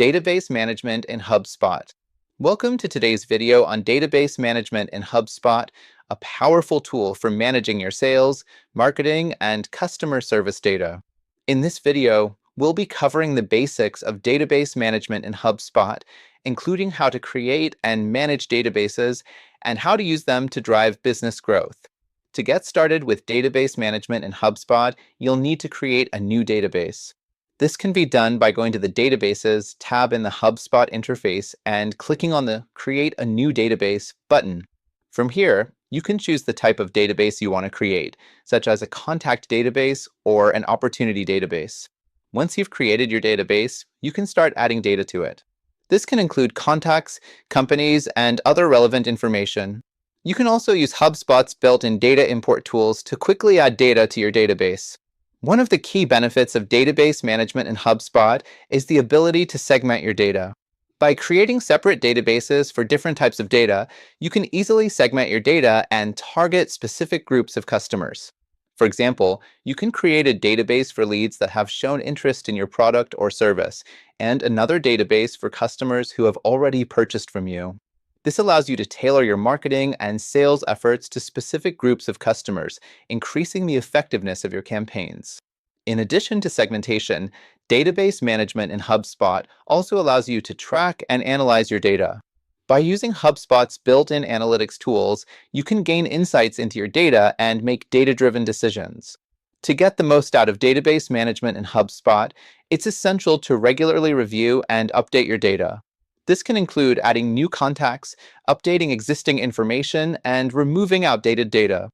Database Management in HubSpot. Welcome to today's video on database management in HubSpot, a powerful tool for managing your sales, marketing, and customer service data. In this video, we'll be covering the basics of database management in HubSpot, including how to create and manage databases and how to use them to drive business growth. To get started with database management in HubSpot, you'll need to create a new database. This can be done by going to the Databases tab in the HubSpot interface and clicking on the Create a New Database button. From here, you can choose the type of database you want to create, such as a contact database or an opportunity database. Once you've created your database, you can start adding data to it. This can include contacts, companies, and other relevant information. You can also use HubSpot's built-in data import tools to quickly add data to your database. One of the key benefits of database management in HubSpot is the ability to segment your data. By creating separate databases for different types of data, you can easily segment your data and target specific groups of customers. For example, you can create a database for leads that have shown interest in your product or service, and another database for customers who have already purchased from you. This allows you to tailor your marketing and sales efforts to specific groups of customers, increasing the effectiveness of your campaigns. In addition to segmentation, database management in HubSpot also allows you to track and analyze your data. By using HubSpot's built-in analytics tools, you can gain insights into your data and make data-driven decisions. To get the most out of database management in HubSpot, it's essential to regularly review and update your data. This can include adding new contacts, updating existing information, and removing outdated data.